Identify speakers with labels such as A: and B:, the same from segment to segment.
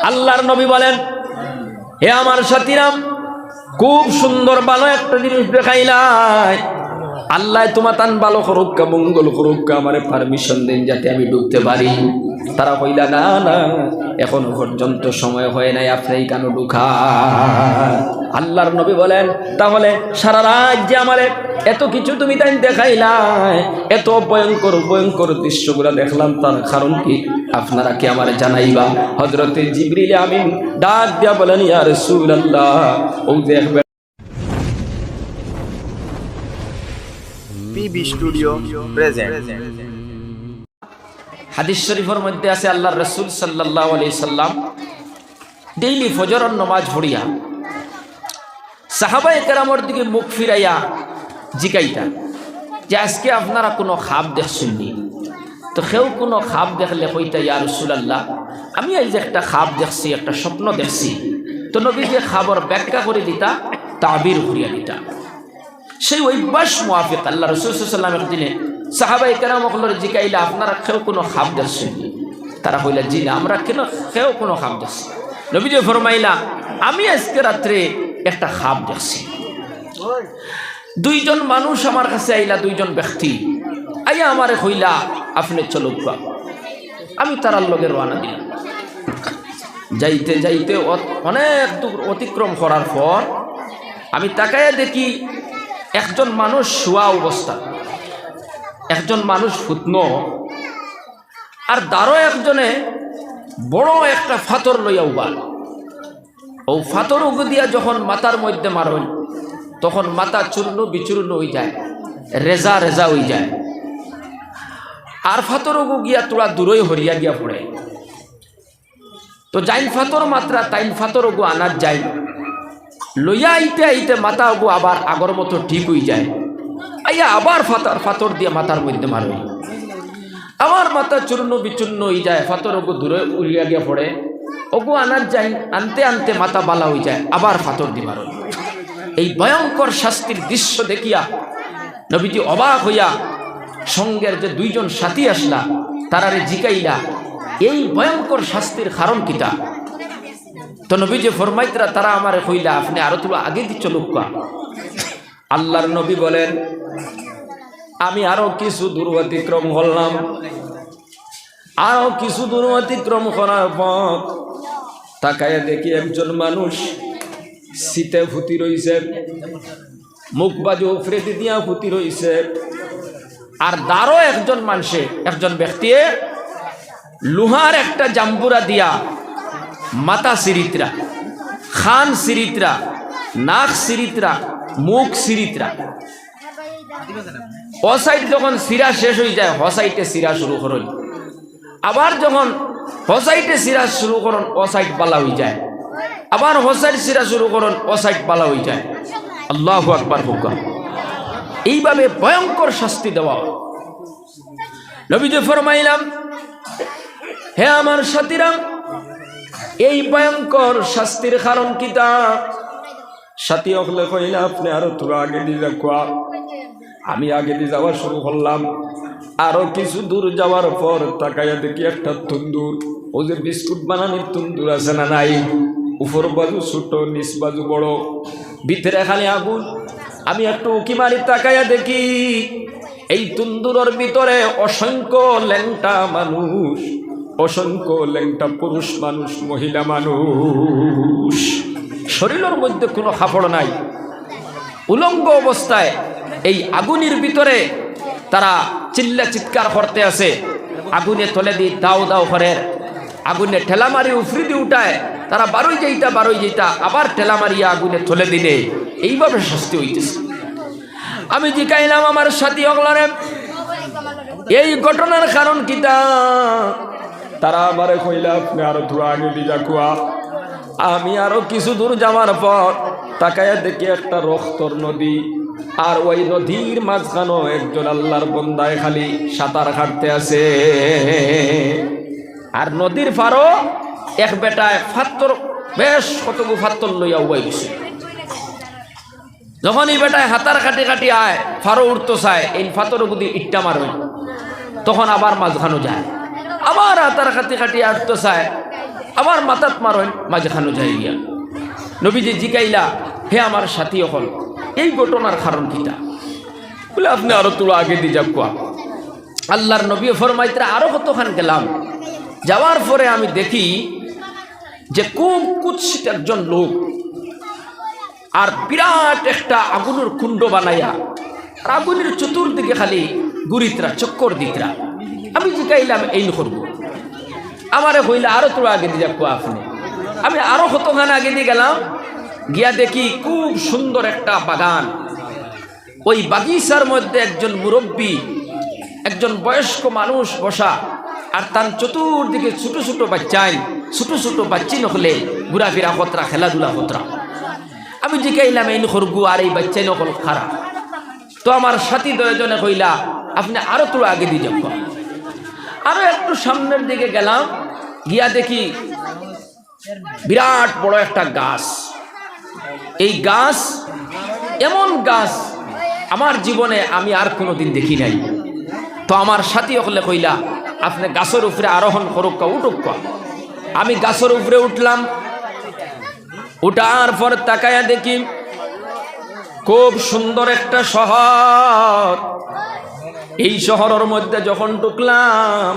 A: আল্লাহর নবী বলেন, হে আমার সাথীরা, খুব সুন্দর ভালো একটা জিনিস দেখাইলাই, আল্লাহ তোমার তান ভালো করুক, মঙ্গল করুক, আমারে পারমিশন দিন যাতে আমি ডুবতে পারি। তারা কইলা, না না, এখনো পর্যন্ত সময় হয় নাই, আপনি কেন ঢুকা? আল্লাহর নবী বলেন, তাহলে সারা রাত যে আমারে এত কিছু তুমি তাই দেখাইলাই, এত ভয়ঙ্কর ভয়ঙ্কর দৃশ্যগুলো দেখলাম, তার কারণ কি আপনারা কি আমার জানাইবা? হযরতে জিবরিল আমিন ডাক দিয়া বলেন, ইয়া রাসূলুল্লাহ, ও দেখবে
B: পিবি স্টুডিও প্রেজেন্ট।
A: হাদিস শরীফের মধ্যে আছে, আল্লাহর রাসূল সাল্লাল্লাহু আলাইহি সাল্লাম ডেইলি ফজরের নামাজ পড়িয়া সাহাবায়ে কেরামের দিকে মুখ ফিরাইয়া জিকাইতা যে আজকে আপনারা কোনো খাব দেখছেননি? তো কেউ কোনো খাব দেখলে কইতা, ইয়া রাসূলুল্লাহ, আমি এই যে একটা খাব দেখছি, একটা স্বপ্ন দেখছি। তো নবীকে খাবার ব্যাখ্যা করে দিতা, তাবির করিয়া দিতা। সেই অভ্যাস মুআফিক আল্লাহ রাসূল সাল্লাল্লাহু আলাইহি ওয়াসাল্লামের দিনে সাহাবায়ে কেরামকে জিকাইলা, আপনারা কেউ কোনো খাব দেখছেননি? তারা কইলা, জি না, আমরা কেউ কোনো খাব দেখছি। নবীজি ফরমাইলা, আমি আজকে রাত্রে একটা খাব দেখছি। দুইজন মানুষ আমার কাছে আইলা, দুইজন ব্যক্তি আইয়া আমারে কইলা, আপনি চলুক। আমি তারার লগে রওনা দিলাম। যাইতে যাইতে অনেক দূর অতিক্রম করার পর আমি তাকাইয়া দেখি একজন মানুষ শোয়া অবস্থা, একজন মানুষ ফুটনো, আর দাঁড়ো একজনে বড় একটা ফাতর লইয়া উবাল। ও ফাতর উগু দিয়া যখন মাথার মধ্যে মারল, তখন মাথা চূর্ণ বিচূর্ণ হয়ে যায়, রেজা রেজা হয়ে যায়। আর ফাতর উগু গিয়া তোরা দূরই হরিয়া গিয়া পড়ে। তো যাইন ফাতর মাত্রা তাইন ফাতর উগু আনার যাই, লইয়া আইতে আইতে মাথা উগু আবার আগর মতো ঠিক হয়ে যায়। আইয়া আবার ফাতর দিয়ে মাথার মধ্যে মারল, আমার মাথা চূর্ণ বিচূর্ণ হয়ে যায়, ফাতর উগু দূরে উড়িয়া গিয়া পড়ে। ওগু আনার যাই, আনতে আনতে মাথা বালা হয়ে যায়, আবার ফাতর দিয়ে মারল। এই ভয়ঙ্কর শাস্তির দৃশ্য দেখিয়া নবীজি অবাক হইয়া সঙ্গের যে দুইজন সাথী আসলা, তারারে জিকাইলা, এই ভয়ঙ্কর শাস্তির কারণ কিটা? তো নবীজি ফরমাইতরা, তারা আমারে কইলা, আপনি আরো তোলা আগে দিচ্ছ লোকা। আল্লাহর নবী বলেন, আমি আরো কিছু দূর অতিক্রম করলাম। আরো কিছু দূর অতিক্রম করার পর তাকায় দেখি একজন মানুষ শীতে ফুটি রইছে, মুখ বাজু উফরে দিয়া ফুটি রইছে। আর দাঁড়ো একজন মানুষে, একজন ব্যক্তি লোহার একটা জাম্বুরা দিয়া মাথা সিরিতরা, খান সিরিতরা, নাক সিরিতরা, মুখ সিরিতরা। ও সাইড যখন সিরা শেষ হয়ে যায়, হ সাইডে সিরা শুরু করুন। আবার যখন হ সাইডে সিরা শুরু করুন, ও সাইড বালা হয়ে যায়। আবার হ সাইড সিরা শুরু করুন, ও সাইড বালা হয়ে যায়। আল্লাহু আকবার হুকুম। এইভাবে ভয়ঙ্কর শাস্তি দেওয়া। নবীজি ফরমাইলাম, হে আমার সাথীরা, এই ভয়ঙ্কর শাস্তির কারণ কিটা? সাথী হলে কইলা, আপনি আরো তোরা আগে দিয়ে রাখা। আমি আগে দিয়ে যাওয়া শুরু করলাম। আরো কিছু দূর যাওয়ার পর তাকাইয়া দেখি একটা তন্দুর, ও যে বিস্কুট বানানোর তন্দুর আছে না নাই, উপর বাজু ছোট, নিচ বাজু বড়, ভিতরে খালি আগুন। আমি একটু উকি মারি তাকাইয়া দেখি এই তন্দুরের ভিতরে অসংখ্য ল্যাংটা মানুষ, অসংখ্য ল্যাংটা পুরুষ মানুষ, মহিলা মানুষ, শরীরের মধ্যে কোনো কাপড় নাই, উলঙ্গ অবস্থায় এই আগুনের ভিতরে তারা চিল্লা চিৎকার করতে আছে। আগুনে তলে দিয়ে দাও দাও করে, আগুনে ঠেলা মারি উফরি দিয়ে উঠায়, তারা বারোই যেটা আবার ঠেলা মারিয়া আগুনে তলে দিলে। এইভাবে শাস্তি হইতেছে। আমি জিকাইলাম আমার সাথী অগলারে, এই ঘটনার কারণ কিটা? তারা আমারে কইলা, আপনি আরো দূর আগে দিয়ে কুয়া। আমি আরো কিছু দূর যাওয়ার পর তাকায়া দেখি একটা রক্তর নদী, আর ওই নদীর মাঝখানো একজন আল্লাহর বন্দায় খালি সাঁতার কাটতে আছে। আর নদীর পারো এক বেটায় ফাত্তর, বেশ কতগু ফাত্তর লইয়া উবাই গেছে। যখন এই বেটায় হাতার কাটি কাটি আয়, ফারো উঠতো চায়, এই ফাতর গুদি ইট্টা মারবে, তখন আবার মাঝখানো যায়, আবার হাতার কাটি কাটি আটতো চায়, আবার মাথাত মারেন মাঝখানো যাই গিয়া নবীজি জিগাইলা হে আমার সাথী হল এই ঘটনার কারণ কিটা বলে আপনি আরো তোলা আগে দিয়ে যাব কোয়া আল্লাহর নবী ফরমাইতে আরো কতখান গেলাম যাওয়ার পরে আমি দেখি যে খুব কুৎসিত একজন লোক আর বিরাট একটা আগুনের কুণ্ড বানাইয়া আর আগুনের চতুর্দিকে খালি গুরিতরা চক্কর দিতরা আমি জিগাইলাম এই করবো আমারে হইলে আরো তোরা আগে দিয়ে যাবো আপনি আমি আরো কতখান আগে দিয়ে গেলাম গিয়া দেখি খুব সুন্দর একটা বাগান ওই বাগিচার মধ্যে একজন মুরব্বী একজন বয়স্ক মানুষ বসা আর তার চতুর্দিকে ছোট ছোট বাচ্চাই ছোট ছোট বাচ্চি নকলে ঘুরাফিরা খতরা খেলাধুলা খতরা আমি জিগাইলাম এই খরগু আর এই বাচ্চাই নকল খারাপ তো আমার সাথী দয়জনে কইলা আপনি আরো তোরা আগে দিয়ে যাবো আরো একটু সামনের দিকে গেলাম গিয়া দেখি বিরাট বড় একটা গাছ এই গাছ এমন গাছ আমার জীবনে আমি আর কোনোদিন দেখি নাই তো আমার সাথী হলে কইলা আপনি গাছের উপরে আরোহণ করুক উঠুক আমি গাছের উপরে উঠলাম উঠার পর তাকায়া দেখি খুব সুন্দর একটা শহর এই শহরের মধ্যে যখন ঢুকলাম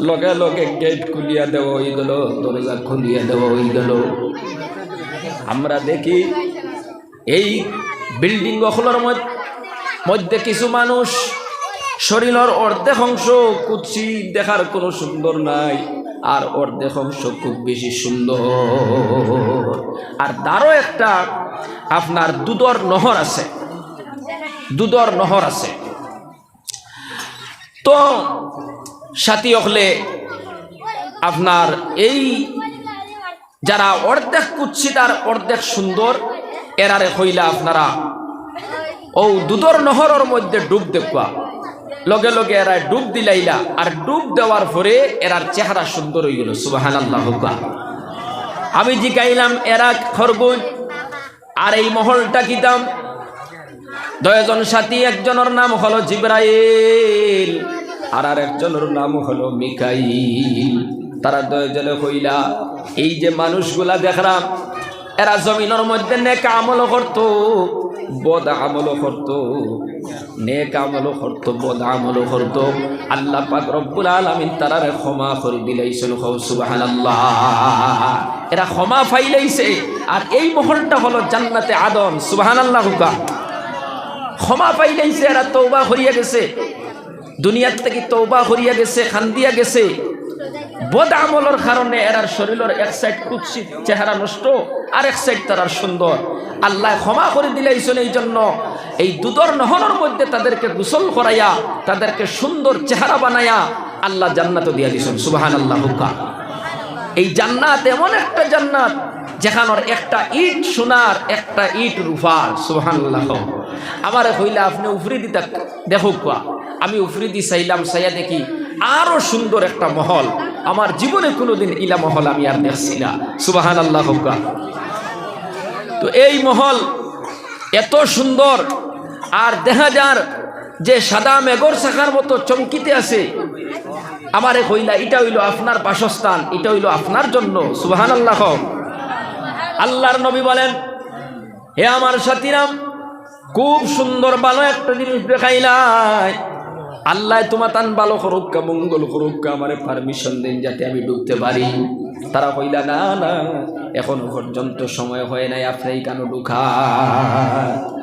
A: লগে লগে গেট খুলিয়া দেওয়া হয়ে গেল দরজা খুলিয়া দেওয়া হয়ে গেল আমরা দেখি এই বিল্ডিং গুলোর মধ্যে কিছু মানুষ শরীরের অর্ধেক অংশ কুৎসিত দেখার কোনো সুন্দর নাই আর অর্ধেক অংশ খুব বেশি সুন্দর আর তারও একটা আপনার দুধর নহর আছে দুধর নহর আছে তো সাথী হলে আপনার এই যারা অর্ধেক কুৎসিত আর অর্ধেক সুন্দর এরারে হইলা আপনারা ও দুধর নহরের মধ্যে ডুব দেখবা লগে লগে এরা ডুব দিলাইলা আর ডুব দেওয়ার পরে এরার চেহারা সুন্দর হয়ে গেল সুবহানাল্লাহ আমি জিগাইলাম এরা খরগুন আর এই মহলটা কি দাম দুইজন সাথী একজনের নাম হলো জিবরাইল আর একজনের নাম হলো মিকাইল তারা দুইজনে কইলা এই যে মানুষগুলা দেখলাম এরা জমিনের মধ্যে নেক আমল করতো বদ আমল করতো নেক আমল করতো বদ আমল করতো আল্লাহ পাক রব্বুল আলামিন তারারে ক্ষমা করে দিলাইছেন সুবহানাল্লাহ এরা ক্ষমা পাইলাইছে আর এই মহলটা হলো জান্নাতে আদন সুবহানাল্লাহ ক্ষমা পাইলাইছে এরা তওবা করিয়া গেছে দুনিয়ার থেকে তওবা করিয়া গেছে খান্দিয়া গেছে বদ আমলের কারণে এরার শরীরের এক সাইড কুৎসিত চেহারা নষ্ট আর এক সাইড তারার সুন্দর আল্লাহ ক্ষমা করে দিলাইছেন এই জন্য এই দুধর নহরের মধ্যে তাদেরকে গোসল করাইয়া তাদেরকে সুন্দর চেহারা বানাইয়া আল্লাহ জান্নাত দিয়া দিয়েছেন সুবহানাল্লাহ এই জান্নাত এমন একটা জান্নাত যেখানের একটা ইট সোনার একটা ইট রূপার সুবহানাল্লাহ আমার হইলা আপনি উফরি দিতে দেখো কোয়া আমি উফরি দি চাইলাম চাইয়া দেখি আরো সুন্দর একটা মহল আমার জীবনে কোনোদিন ইলা মহল আমি আর দেখছি না সুবহানাল্লাহ তো এই মহল এত সুন্দর আর দেখা যার যে সাদা মেঘর শাখার মতো চমকিতে আছে আমারে কইলা এটা হইল আপনার বাসস্থান এটা হইল আপনার জন্য সুবহানাল্লাহ আল্লাহর নবী বলেন হে আমার সাথীরাম খুব সুন্দর ভালো একটা জিনিস দেখাইলাই আল্লাহ তোমার তান ভালো করুক মঙ্গল করুক আমারে পারমিশন দেন যাতে আমি ডুবতে পারি তারা কইলা না না এখনো পর্যন্ত সময় হয় নাই আপনি কেন ঢুকা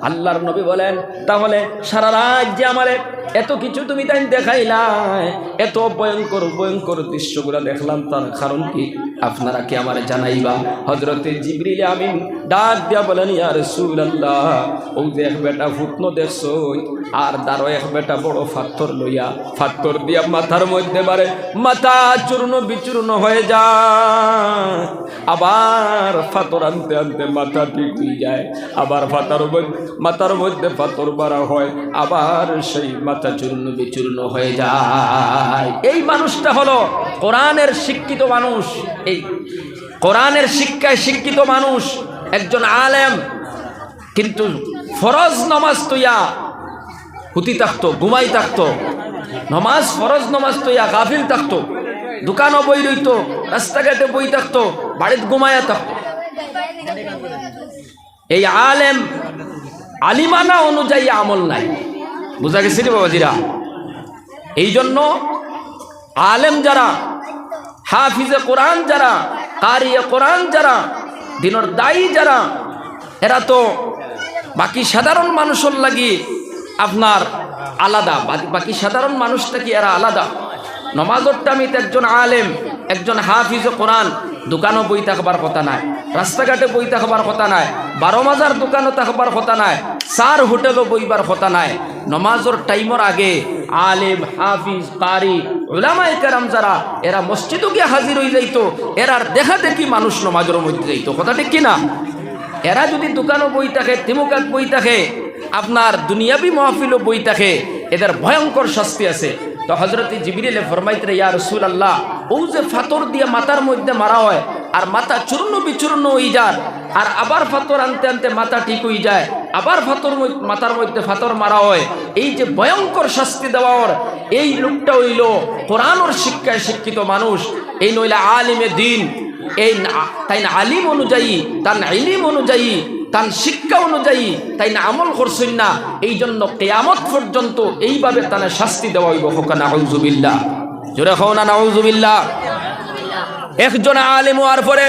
A: আল্লাহর নবী বলেন তাহলে সারা রাত যে আমারে এত কিছু তুমি তাই দেখাইলাই এত ভয়ঙ্কর ভয়ঙ্কর দৃশ্যগুলো দেখলাম তার কারণ কি আপনারা কি আমারে জানাইবা হযরতে জিবরিল আমিন ডাক দিয়া বলেন ইয়া রাসূলুল্লাহ ও যে এক বেটা ফুটনো দেখছো আর দারো এক বেটা বড় পাথর লইয়া পাথর দিয়া মাথার মধ্যে মারে মাথা চূর্ণ বিচূর্ণ হয়ে যায় আবার পাথর আনতে আনতে মাথা ঠিক হয়ে যায় আবার মাথার মধ্যে পাথর বাড়া হয় আবার সেই মাথা চূর্ণ বিচূর্ণ হয়ে যায় এই মানুষটা হলো কোরআনের শিক্ষিত মানুষ এই কোরআনের শিক্ষায় শিক্ষিত মানুষ একজন আলেম কিন্তু ফরজ নামাজ তুইয়া হুতি থাকতো ঘুমাই থাকতো নমাজ ফরজ নামাজ তুইয়া গাফিল থাকতো দোকানও বই রইতো, রাস্তাঘাটে বই থাকতো, বাড়িতে ঘুমায়া থাকতো। এই আলেম আলিমানা অনুযায়ী আমল নাই। বুঝা গেছি রে বাবাজিরা? এই জন্য আলেম যারা, হাফিজে কোরআন যারা, কারিয়ে কোরআন যারা, দিনের দায়ী যারা, এরা তো বাকি সাধারণ মানুষের লাগি আপনার আলাদা। বাকি সাধারণ মানুষটা কি এরা আলাদা? নমাজের টাইমে একজন আলেম, একজন হাফিজে কোরআন দোকানও বই থাকবার কথা নাই, রাস্তাঘাটে বই থাকবার কথা নাই, 12 মাজার দোকানও থাকবার কথা নাই, 4 হোটেলও বইবার কথা নাই। নমাজের টাইমের আগে আলেম, হাফিজ, কারি, উলামায়ে কেরাম যারা, এরা মসজিদে গিয়ে হাজির হয়ে যাইতো। এরার দেখা দেখি মানুষ নমাজের মধ্যে যাইতো। কথা ঠিক কিনা? এরা যদি দোকানও বই থাকে, তিমুকাত বই থাকে, আপনার দুনিয়াবি মাহফিলও বই থাকে, এদের ভয়ঙ্কর শাস্তি আছে। তো হযরত জিবরিলে ফরমাইতে, ইয়া রাসূলুল্লাহ, ও যে ফাতর দিয়ে মাথার মধ্যে মারা হয় আর মাথা চূর্ণ বিচূর্ণ হয়ে যায়, আর আবার ফাতর আনতে আনতে মাথা ঠিক হয়ে যায়, আবার মাথার মধ্যে ফাতর মারা হয়, এই যে ভয়ঙ্কর শাস্তি দেওয়ার, এই লোকটা হইল কোরআনের শিক্ষায় শিক্ষিত মানুষ। এই নইলে আলিমে দিন, এই তাই না আলিম অনুযায়ী, তার ইলম অনুযায়ী, তার শিক্ষা অনুযায়ী তাই না আমল করছেন না। এই জন্য কিয়ামত পর্যন্ত এইভাবে তার শাস্তি দেওয়া হইব। হোক নাউযুবিল্লাহ, জোরে হও না নাউযুবিল্লাহ। একজন আলিম হওয়ার পরে,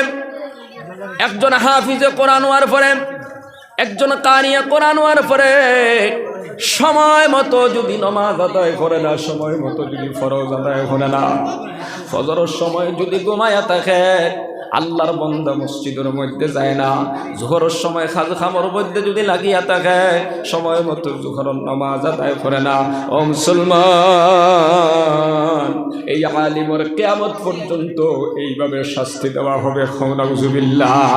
A: একজন হাফিজে কোরআন হওয়ার পরে, একজন কারিয়ে কোরআন হওয়ার পরে সময় মতো যদি নামাজ আদায় করে না, সময় মতো যদি ফরজ আদায় করে না, ফজরের সময় যদি ঘুমায়া থাকে, আল্লাহর বান্দা মসজিদের মধ্যে যায় না, জোহরের সময় খামর মধ্যে যদি লাগিয়া থাকে, সময় মতো জোহরের নামাজ আদায় করে না, ও মুসলমান, এই আলিমের কিয়ামত পর্যন্ত এইভাবে শাস্তি দেওয়া হবে। নাউযুবিল্লাহ।